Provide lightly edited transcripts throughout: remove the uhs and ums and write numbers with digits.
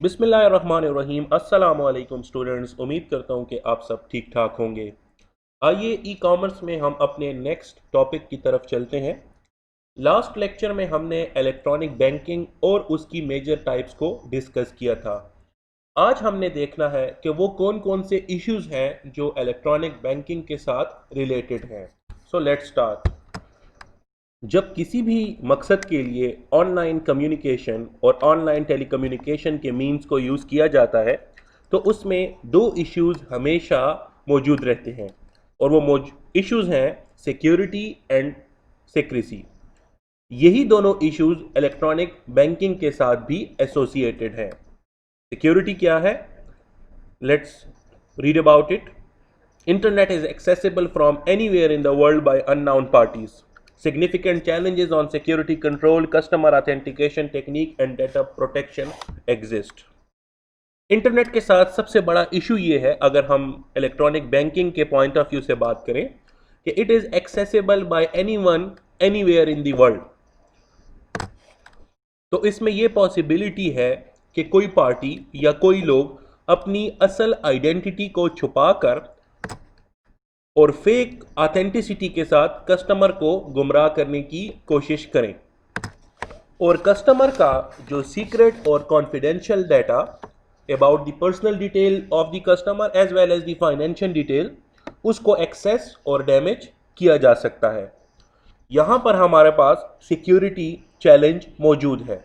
बिस्मिल्लाहिर्रहमानिर्रहीम। अस्सलामु अलैकुम स्टूडेंट्स, उम्मीद करता हूँ कि आप सब ठीक ठाक होंगे। आइए ई कॉमर्स में हम अपने नेक्स्ट टॉपिक की तरफ चलते हैं। लास्ट लेक्चर में हमने इलेक्ट्रॉनिक बैंकिंग और उसकी मेजर टाइप्स को डिस्कस किया था। आज हमने देखना है कि वो कौन कौन से इश्यूज हैं जो इलेक्ट्रॉनिक बैंकिंग के साथ रिलेटेड हैं। So let's start. जब किसी भी मकसद के लिए ऑनलाइन कम्युनिकेशन और ऑनलाइन टेलीकम्युनिकेशन के मीन्स को यूज़ किया जाता है तो उसमें दो इश्यूज हमेशा मौजूद रहते हैं और वो इश्यूज हैं सिक्योरिटी एंड सेक्रेसी। यही दोनों इश्यूज इलेक्ट्रॉनिक बैंकिंग के साथ भी एसोसिएटेड हैं। सिक्योरिटी क्या है? Let's read about it. Internet is accessible from anywhere in the world by unknown parties. Significant challenges on security control, customer authentication technique and data protection exist. Internet के साथ सबसे बड़ा इशू ये है, अगर हम इलेक्ट्रॉनिक बैंकिंग के point of view से बात करें, कि it is accessible bye anyone anywhere in the world. तो इसमें ये पॉसिबिलिटी है कि कोई पार्टी या कोई लोग अपनी असल आइडेंटिटी को छुपाकर और फेक ऑथेंटिसिटी के साथ कस्टमर को गुमराह करने की कोशिश करें और कस्टमर का जो सीक्रेट और confidential data about the personal detail of the customer as well as the financial detail उसको एक्सेस और डैमेज किया जा सकता है। यहाँ पर हमारे पास सिक्योरिटी चैलेंज मौजूद है।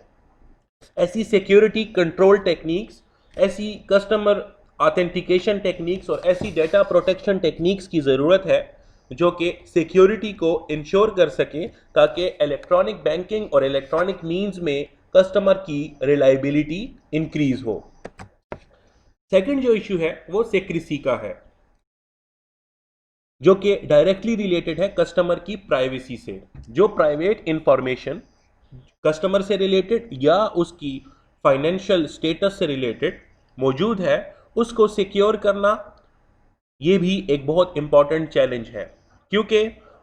ऐसी सिक्योरिटी कंट्रोल टेक्निक्स, ऐसी कस्टमर ऑथेंटिकेशन टेक्निक्स और ऐसी डेटा प्रोटेक्शन टेक्निक्स की ज़रूरत है जो कि सिक्योरिटी को इंश्योर कर सके ताकि इलेक्ट्रॉनिक बैंकिंग और इलेक्ट्रॉनिक मीन्स में कस्टमर की रिलायबिलिटी इंक्रीज हो। सेकंड जो इशू है वो सेक्रेसी का है, जो कि डायरेक्टली रिलेटेड है कस्टमर की प्राइवेसी से। जो प्राइवेट इंफॉर्मेशन कस्टमर से रिलेटेड या उसकी फाइनेंशियल स्टेटस से रिलेटेड मौजूद है उसको सिक्योर करना ये भी एक बहुत इंपॉर्टेंट चैलेंज है, क्योंकि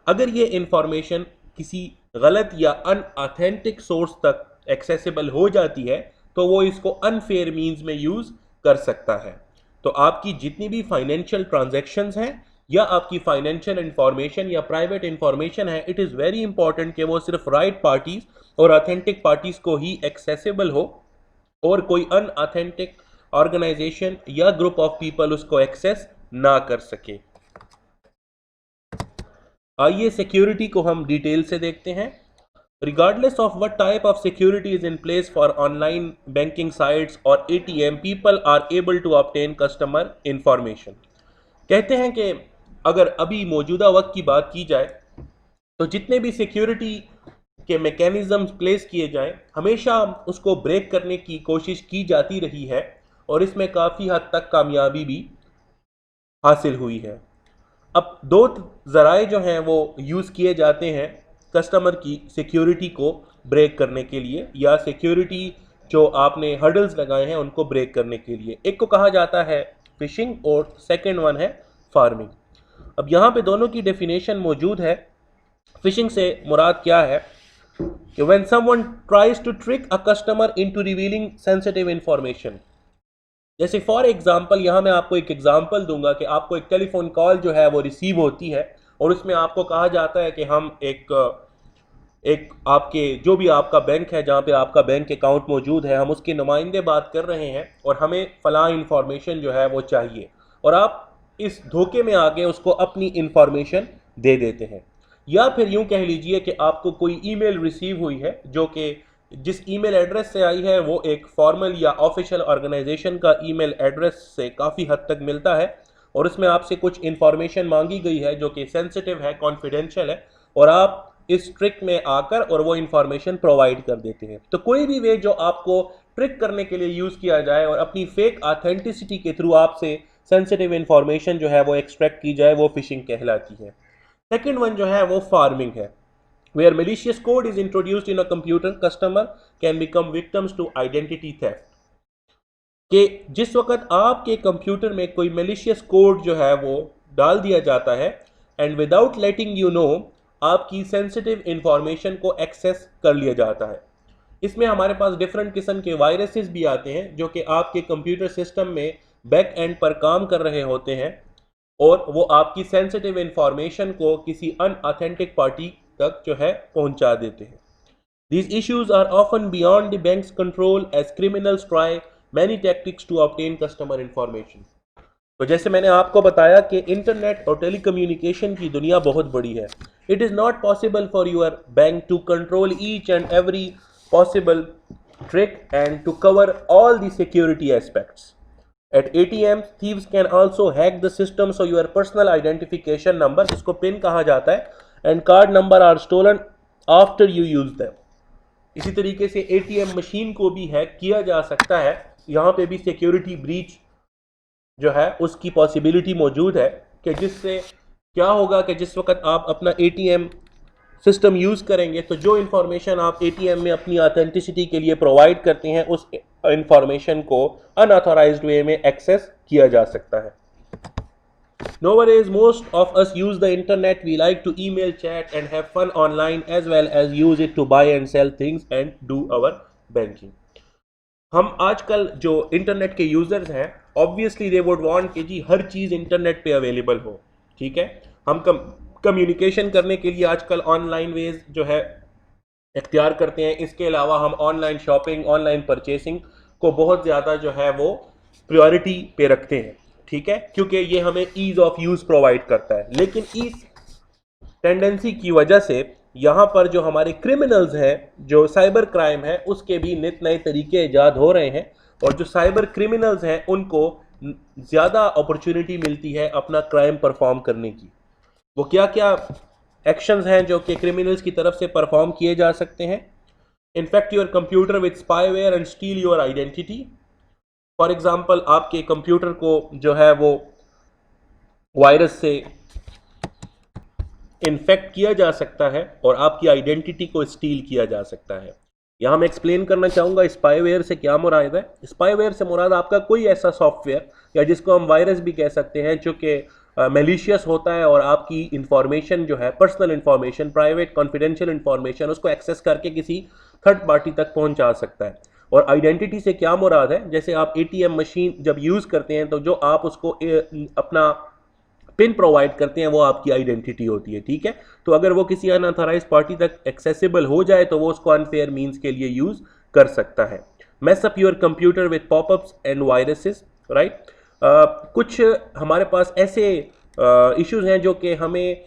अगर ये इंफॉर्मेशन किसी गलत या अनऑथेंटिक सोर्स तक एक्सेसिबल हो जाती है तो वो इसको अनफेयर मींस में यूज़ कर सकता है। तो आपकी जितनी भी फाइनेंशियल ट्रांजैक्शंस हैं या आपकी फाइनेंशियल इंफॉर्मेशन या प्राइवेट इंफॉर्मेशन है, इट इज़ वेरी इंपॉर्टेंट कि वो सिर्फ राइट पार्टीज और ऑथेंटिक पार्टीज को ही एक्सेसिबल हो और कोई अनऑथेंटिक ऑर्गेनाइजेशन या ग्रुप ऑफ पीपल उसको एक्सेस ना कर सके। आइए सिक्योरिटी को हम डिटेल से देखते हैं। Regardless of what type of security is in place for online banking sites or ATM, people are able to obtain customer information. कहते हैं कि अगर अभी मौजूदा वक्त की बात की जाए तो जितने भी सिक्योरिटी के मैकेनिज्म प्लेस किए जाएं हमेशा उसको ब्रेक करने की कोशिश की जाती रही है और इसमें काफ़ी हद तक कामयाबी भी हासिल हुई है। अब दो ज़राए जो हैं वो यूज़ किए जाते हैं कस्टमर की सिक्योरिटी को ब्रेक करने के लिए या सिक्योरिटी जो आपने हर्डल्स लगाए हैं उनको ब्रेक करने के लिए। एक को कहा जाता है फिशिंग और सेकंड वन है फार्मिंग। अब यहाँ पे दोनों की डेफिनेशन मौजूद है। फिशिंग से मुराद क्या है कि when someone tries to trick a customer into revealing sensitive information. जैसे फॉर एग्जांपल यहाँ मैं आपको एक एग्जांपल दूंगा कि आपको एक टेलीफोन कॉल जो है वो रिसीव होती है और उसमें आपको कहा जाता है कि हम एक आपके जो भी आपका बैंक है जहाँ पे आपका बैंक अकाउंट मौजूद है हम उसके नुमाइंदे बात कर रहे हैं और हमें फ़लाँ इंफॉर्मेशन जो है वो चाहिए, और आप इस धोखे में आके उसको अपनी इंफॉर्मेशन दे देते हैं। या फिर यूँ कह लीजिए कि आपको कोई ईमेल रिसीव हुई है जो कि जिस ईमेल एड्रेस से आई है वो एक फॉर्मल या ऑफिशियल ऑर्गेनाइजेशन का ईमेल एड्रेस से काफ़ी हद तक मिलता है और उसमें आपसे कुछ इंफॉर्मेशन मांगी गई है जो कि सेंसिटिव है, कॉन्फिडेंशियल है, और आप इस ट्रिक में आकर और वो इंफॉर्मेशन प्रोवाइड कर देते हैं। तो कोई भी वे जो आपको ट्रिक करने के लिए यूज़ किया जाए और अपनी फेक ऑथेंटिसिटी के थ्रू आपसे सेंसिटिव इंफॉर्मेशन जो है वो एक्सट्रैक्ट की जाए, वो फिशिंग कहलाती है। सेकेंड वन जो है वो फार्मिंग है, where malicious code is introduced in a computer, customer can become victims to identity theft। कि जिस वक्त आपके कंप्यूटर में कोई malicious कोड जो है वो डाल दिया जाता है and without letting you know आपकी सेंसिटिव इंफॉर्मेशन को एक्सेस कर लिया जाता है। इसमें हमारे पास डिफरेंट किस्म के वायरसेस भी आते हैं जो कि आपके कंप्यूटर सिस्टम में बैक एंड पर काम कर रहे होते हैं और वो आपकी सेंसिटिव इंफॉर्मेशन को किसी अनऑथेंटिक पार्टी तक जो है पहुंचा देते हैं। These issues are often beyond the bank's control as criminals try many tactics to obtain customer information. तो जैसे मैंने आपको बताया कि इंटरनेट और टेलीकम्युनिकेशन की दुनिया बहुत बड़ी है। It is not possible for your bank to control each and every possible trick and to cover all the security aspects. At ATMs, thieves can also hack the system so your personal identification number, जिसको pin कहा जाता है, and card number are stolen after you use them. इसी तरीके से ATM machine को भी hack किया जा सकता है। यहाँ पे भी सिक्योरिटी ब्रीच जो है उसकी पॉसिबिलिटी मौजूद है कि जिससे क्या होगा कि जिस वक्त आप अपना ATM सिस्टम यूज़ करेंगे तो जो इन्फॉर्मेशन आप ATM में अपनी ऑथेंटिसिटी के लिए प्रोवाइड करते हैं उस इन्फॉर्मेशन को अनऑथोराइज्ड वे में एक्सेस किया जा सकता है। Nowadays, most of us use the internet. We like to email, chat, and have fun online as well as use it to buy and sell things and do our banking. हम आजकल जो internet के users हैं obviously they would want कि जी हर चीज़ internet पे available हो, ठीक है। हम कम्युनिकेशन करने के लिए आजकल ऑनलाइन वेज जो है इख्तियार करते हैं। इसके अलावा हम ऑनलाइन शॉपिंग, ऑनलाइन परचेसिंग को बहुत ज़्यादा जो है वो प्रायोरिटी पे रखते हैं, ठीक है, क्योंकि ये हमें ईज़ ऑफ यूज़ प्रोवाइड करता है। लेकिन इस टेंडेंसी की वजह से यहाँ पर जो हमारे क्रिमिनल्स हैं, जो साइबर क्राइम है, उसके भी नित नए तरीके ईजाद हो रहे हैं और जो साइबर क्रिमिनल्स हैं उनको ज़्यादा अपॉर्चुनिटी मिलती है अपना क्राइम परफॉर्म करने की। वो क्या क्या एक्शंस हैं जो कि क्रिमिनल्स की तरफ से परफॉर्म किए जा सकते हैं? Infect your computer with spyware and steel your identity. For example, आपके कंप्यूटर को जो है वो वायरस से इन्फेक्ट किया जा सकता है और आपकी आइडेंटिटी को स्टील किया जा सकता है। यहाँ मैं एक्सप्लेन करना चाहूँगा स्पाईवेयर से क्या मुराद है। स्पाईवेयर से मुराद आपका कोई ऐसा सॉफ्टवेयर या जिसको हम वायरस भी कह सकते हैं जो कि मेलिशियस होता है और आपकी इंफॉर्मेशन जो है, personal information, private confidential information, उसको एक्सेस करके किसी थर्ड पार्टी तक पहुंचा सकता है। और आइडेंटिटी से क्या मुराद है, जैसे आप ATM मशीन जब यूज़ करते हैं तो जो आप उसको अपना पिन प्रोवाइड करते हैं वो आपकी आइडेंटिटी होती है, ठीक है। तो अगर वो किसी अनऑथराइज्ड पार्टी तक एक्सेसिबल हो जाए तो वो उसको अनफेयर मीन्स के लिए यूज़ कर सकता है। Mess up your computer with popups and viruses, right. कुछ हमारे पास ऐसे इश्यूज हैं जो कि हमें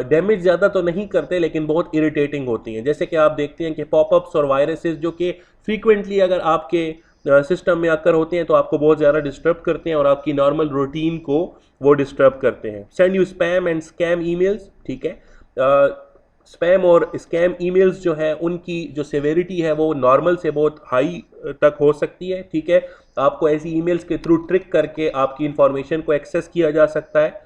डैमेज ज़्यादा तो नहीं करते लेकिन बहुत इरिटेटिंग होती हैं। जैसे कि आप देखते हैं कि पॉपअप्स और वायरसेस जो कि फ्रीक्वेंटली अगर आपके सिस्टम में आकर होते हैं तो आपको बहुत ज़्यादा डिस्टर्ब करते हैं और आपकी नॉर्मल रूटीन को वो डिस्टर्ब करते हैं। Send you spam and scam emails, ठीक है। स्पैम और स्कैम ईमेल्स जो है उनकी जो सेवेरिटी है वो नॉर्मल से बहुत हाई तक हो सकती है, ठीक है। आपको ऐसी ईमेल्स के थ्रू ट्रिक करके आपकी इंफॉर्मेशन को एक्सेस किया जा सकता है।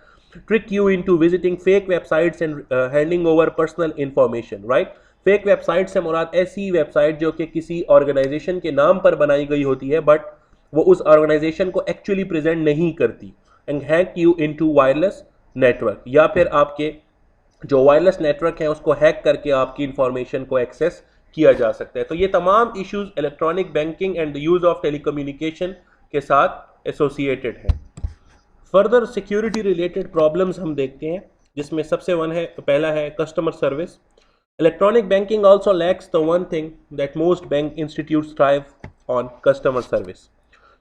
Trick you into visiting fake websites and handing over personal information, right. Fake website से मुराद ऐसी वेबसाइट जो कि किसी ऑर्गेनाइजेशन के नाम पर बनाई गई होती है बट वो उस ऑर्गेनाइजेशन को एक्चुअली प्रेजेंट नहीं करती। And hack you into wireless network, या फिर आपके जो वायरलेस नेटवर्क है उसको हैक करके आपकी इंफॉर्मेशन को एक्सेस किया जा सकता है। तो ये तमाम issues electronic banking and the use of telecommunication के साथ एसोसिएटेड हैं। फर्दर सिक्योरिटी रिलेटेड प्रॉब्लम्स हम देखते हैं जिसमें सबसे पहला है customer service. Electronic banking also lakhs the one thing that most bank institutes thrive on, customer service.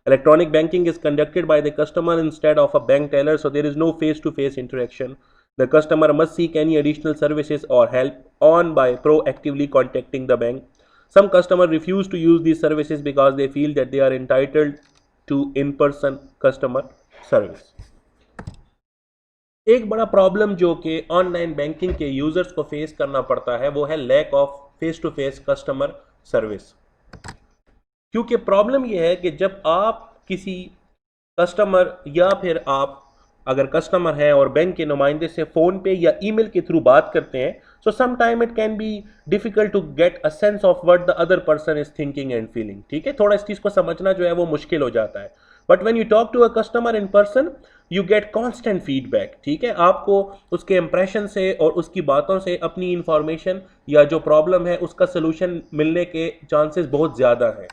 Electronic banking is conducted by the customer instead of a bank teller, so there is no face-to-face interaction. The customer must seek any additional services or help on by proactively contacting the bank. Some customers refuse to use these services because they feel that they are entitled to in-person customer service. एक बड़ा problem जो कि online banking के users को face करना पड़ता है वो है lack of face to face customer service. क्योंकि प्रॉब्लम यह है कि जब आप किसी कस्टमर या फिर आप अगर कस्टमर हैं और बैंक के नुमाइंदे से फ़ोन पे या ईमेल के थ्रू बात करते हैं, so some time it can be difficult to get a sense of what the other person is thinking and feeling, ठीक है। थोड़ा इस चीज़ को समझना जो है वो मुश्किल हो जाता है। But when you talk to a customer in person you get constant feedback, ठीक है। आपको उसके इंप्रेशन से और उसकी बातों से अपनी इंफॉर्मेशन या जो प्रॉब्लम है उसका सोल्यूशन मिलने के चांसेस बहुत ज़्यादा हैं।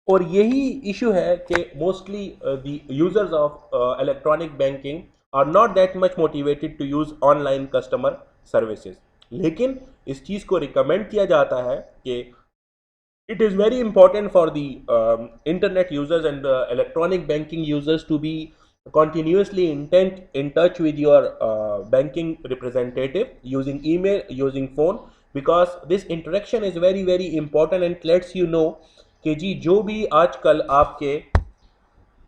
और यही इशू है कि mostly the users of electronic banking are not that much motivated to use online customer services. लेकिन इस चीज़ को रिकमेंड किया जाता है कि it is very important for the internet users and electronic banking users to be continuously in touch with your banking representative using email, using phone, because this interaction is very important and lets you know कि जी जो भी आजकल आपके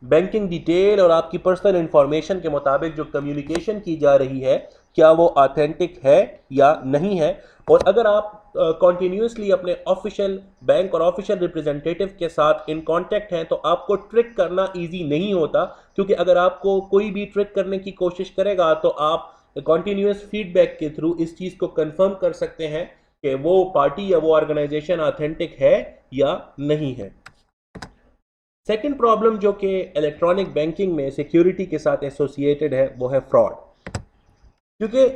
banking detail और आपकी personal information के मुताबिक जो कम्युनिकेशन की जा रही है क्या वो ऑथेंटिक है या नहीं है। और अगर आप कॉन्टीन्यूसली अपने ऑफिशियल बैंक और ऑफिशियल रिप्रेजेंटेटिव के साथ इन कांटेक्ट हैं तो आपको ट्रिक करना इजी नहीं होता, क्योंकि अगर आपको कोई भी ट्रिक करने की कोशिश करेगा तो आप कॉन्टीन्यूस फीडबैक के थ्रू इस चीज़ को कंफर्म कर सकते हैं कि वो पार्टी या वो ऑर्गेनाइजेशन ऑथेंटिक है या नहीं है। सेकेंड प्रॉब्लम जो कि इलेक्ट्रॉनिक बैंकिंग में सिक्योरिटी के साथ एसोसिएटेड है वो है फ्रॉड। क्योंकि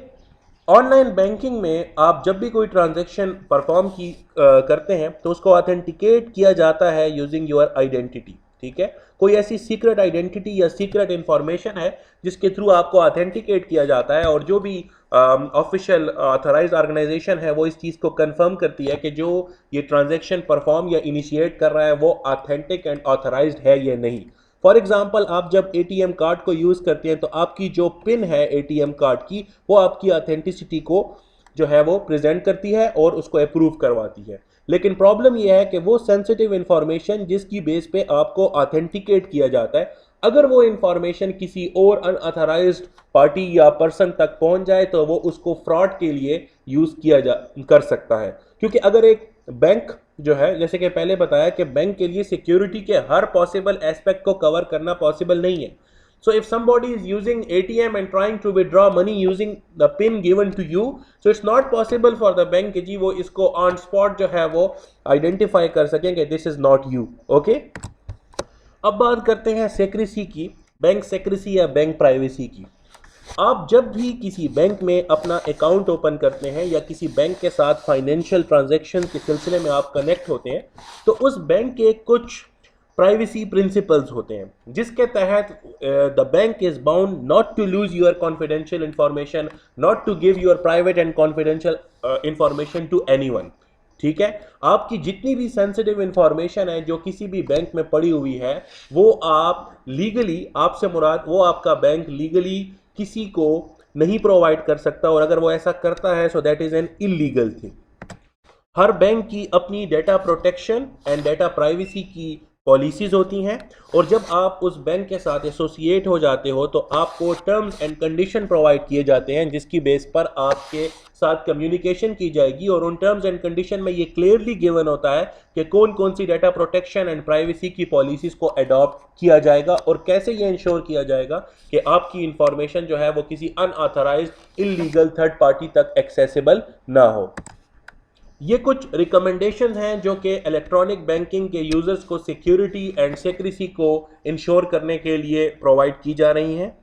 ऑनलाइन बैंकिंग में आप जब भी कोई ट्रांजैक्शन परफॉर्म करते हैं तो उसको ऑथेंटिकेट किया जाता है यूजिंग योर आइडेंटिटी, ठीक है। कोई ऐसी सीक्रेट आइडेंटिटी या सीक्रेट इंफॉर्मेशन है जिसके थ्रू आपको ऑथेंटिकेट किया जाता है और जो भी ऑफिशियल ऑथराइज्ड ऑर्गेनाइजेशन है वो इस चीज़ को कंफर्म करती है कि जो ये ट्रांजैक्शन परफॉर्म या इनिशिएट कर रहा है वो ऑथेंटिक एंड ऑथराइज्ड है या नहीं। फॉर एग्जाम्पल आप जब एटीएम कार्ड को यूज़ करते हैं तो आपकी जो पिन है एटीएम कार्ड की वो आपकी ऑथेंटिसिटी को जो है वो प्रेजेंट करती है और उसको अप्रूव करवाती है। लेकिन प्रॉब्लम यह है कि वो सेंसिटिव इंफॉर्मेशन जिसकी बेस पे आपको ऑथेंटिकेट किया जाता है, अगर वो इंफॉर्मेशन किसी और अनऑथराइज्ड पार्टी या पर्सन तक पहुंच जाए तो वो उसको फ्रॉड के लिए यूज़ किया कर सकता है। क्योंकि अगर एक बैंक जो है, जैसे कि पहले बताया कि बैंक के लिए सिक्योरिटी के हर पॉसिबल एस्पेक्ट को कवर करना पॉसिबल नहीं है। So if somebody is using ATM and trying to withdraw money using the PIN given to you, so it's not possible for the bank कि जी वो इसको on spot जो है वो identify कर सकें कि this is not you, okay? अब बात करते हैं सेक्रेसी की, बैंक सेक्रेसी या बैंक प्राइवेसी की। आप जब भी किसी बैंक में अपना अकाउंट ओपन करते हैं या किसी बैंक के साथ फाइनेंशियल ट्रांजैक्शन के सिलसिले में आप कनेक्ट होते हैं तो उस बैंक के कुछ प्राइवेसी प्रिंसिपल्स होते हैं जिसके तहत the bank is bound not to lose your confidential information, not to give your private and confidential information to anyone, ठीक है। आपकी जितनी भी सेंसिटिव इंफॉर्मेशन है जो किसी भी बैंक में पड़ी हुई है वो आप लीगली, आपसे मुराद वो आपका बैंक लीगली किसी को नहीं प्रोवाइड कर सकता, और अगर वो ऐसा करता है so that is an illegal thing. Her bank की अपनी data protection and data privacy की पॉलिसीज होती हैं और जब आप उस बैंक के साथ एसोसिएट हो जाते हो तो आपको टर्म्स एंड कंडीशन प्रोवाइड किए जाते हैं जिसकी बेस पर आपके साथ कम्युनिकेशन की जाएगी, और उन टर्म्स एंड कंडीशन में ये क्लियरली गिवन होता है कि कौन कौन सी डेटा प्रोटेक्शन एंड प्राइवेसी की पॉलिसीज को अडॉप्ट किया जाएगा और कैसे ये इंश्योर किया जाएगा कि आपकी इंफॉर्मेशन जो है वो किसी अनऑथराइज्ड इलीगल थर्ड पार्टी तक एक्सेसिबल ना हो। ये कुछ रिकमेंडेशंस हैं जो कि इलेक्ट्रॉनिक बैंकिंग के यूजर्स को सिक्योरिटी एंड सेक्रेसी को इंश्योर करने के लिए प्रोवाइड की जा रही हैं।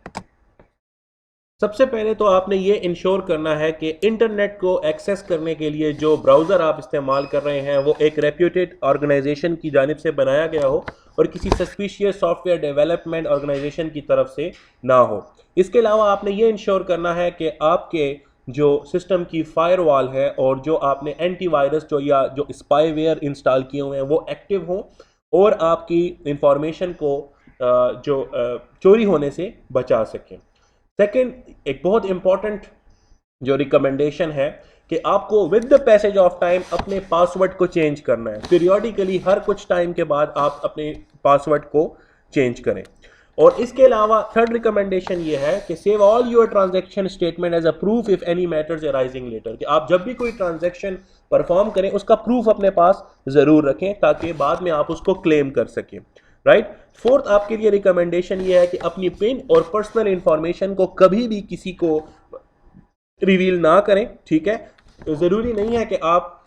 सबसे पहले तो आपने ये इंश्योर करना है कि इंटरनेट को एक्सेस करने के लिए जो ब्राउज़र आप इस्तेमाल कर रहे हैं वो एक रेप्यूटेड ऑर्गेनाइजेशन की जानिब से बनाया गया हो और किसी सस्पिशियस सॉफ्टवेयर डेवलपमेंट ऑर्गेनाइजेशन की तरफ से ना हो। इसके अलावा आपने ये इंश्योर करना है कि आपके जो सिस्टम की फायरवॉल है और जो आपने एंटीवायरस जो स्पाईवेयर इंस्टॉल किए हुए हैं वो एक्टिव हों और आपकी इंफॉर्मेशन को चोरी होने से बचा सकें। सेकंड, एक बहुत इंपॉर्टेंट जो रिकमेंडेशन है कि आपको with the passage of time अपने पासवर्ड को चेंज करना है। पीरियोडिकली हर कुछ टाइम के बाद आप अपने पासवर्ड को चेंज करें। और इसके अलावा थर्ड रिकमेंडेशन ये है कि save all your transaction statement as a proof if any matters arising later, कि आप जब भी कोई ट्रांजैक्शन परफॉर्म करें उसका प्रूफ अपने पास ज़रूर रखें ताकि बाद में आप उसको क्लेम कर सकें, राइट। फोर्थ आपके लिए रिकमेंडेशन ये है कि अपनी पिन और पर्सनल इंफॉर्मेशन को कभी भी किसी को रिवील ना करें, ठीक है। ज़रूरी नहीं है कि आप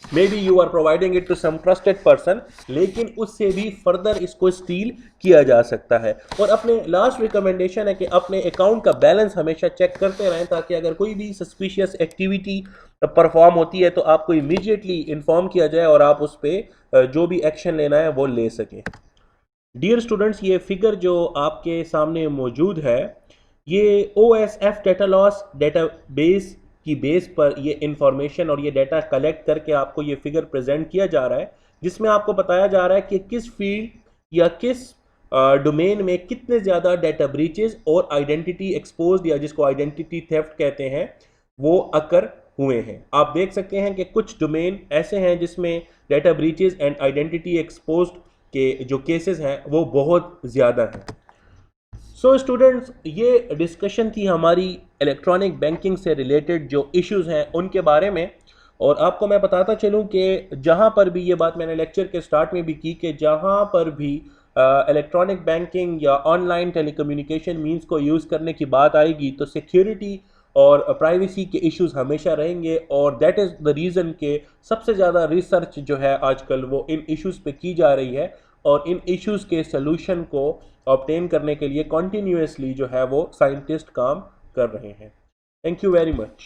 maybe you are providing it to some trusted person, लेकिन उससे भी फर्दर इसको स्टील किया जा सकता है। और अपने लास्ट रिकमेंडेशन है कि अपने अकाउंट का बैलेंस हमेशा चेक करते रहें, ताकि अगर कोई भी सस्पिशियस एक्टिविटी परफॉर्म होती है तो आपको इमीडिएटली इन्फॉर्म किया जाए और आप उस पर जो भी एक्शन लेना है वो ले सकें। डियर स्टूडेंट्स, ये फिगर जो आपके सामने मौजूद है, ये OSF डेटा लॉस डेटाबेस की बेस पर ये इंफॉर्मेशन और ये डाटा कलेक्ट करके आपको ये फिगर प्रेजेंट किया जा रहा है, जिसमें आपको बताया जा रहा है कि किस फील्ड या किस डोमेन में कितने ज़्यादा डाटा ब्रीचेस और आइडेंटिटी एक्सपोज्ड या जिसको आइडेंटिटी थेफ्ट कहते हैं वो अकर हुए हैं। आप देख सकते हैं कि कुछ डोमेन ऐसे हैं जिसमें data breaches and identity exposed के जो केसेस हैं वो बहुत ज़्यादा हैं। सो स्टूडेंट्स, ये डिस्कशन थी हमारी इलेक्ट्रॉनिक बैंकिंग से रिलेटेड जो इश्यूज़ हैं उनके बारे में। और आपको मैं बताता चलूं कि जहां पर भी, ये बात मैंने लेक्चर के स्टार्ट में भी की, कि जहां पर भी इलेक्ट्रॉनिक बैंकिंग या ऑनलाइन टेलीकम्युनिकेशन मींस को यूज़ करने की बात आएगी तो सिक्योरिटी और प्राइवेसी के इश्यूज हमेशा रहेंगे। और दैट इज़ द रीज़न के सबसे ज़्यादा रिसर्च जो है आजकल वो इन इश्यूज़ पे की जा रही है, और इन इश्यूज़ के सलूशन को ऑब्टेन करने के लिए कॉन्टीन्यूसली जो है वो साइंटिस्ट काम कर रहे हैं। Thank you very much.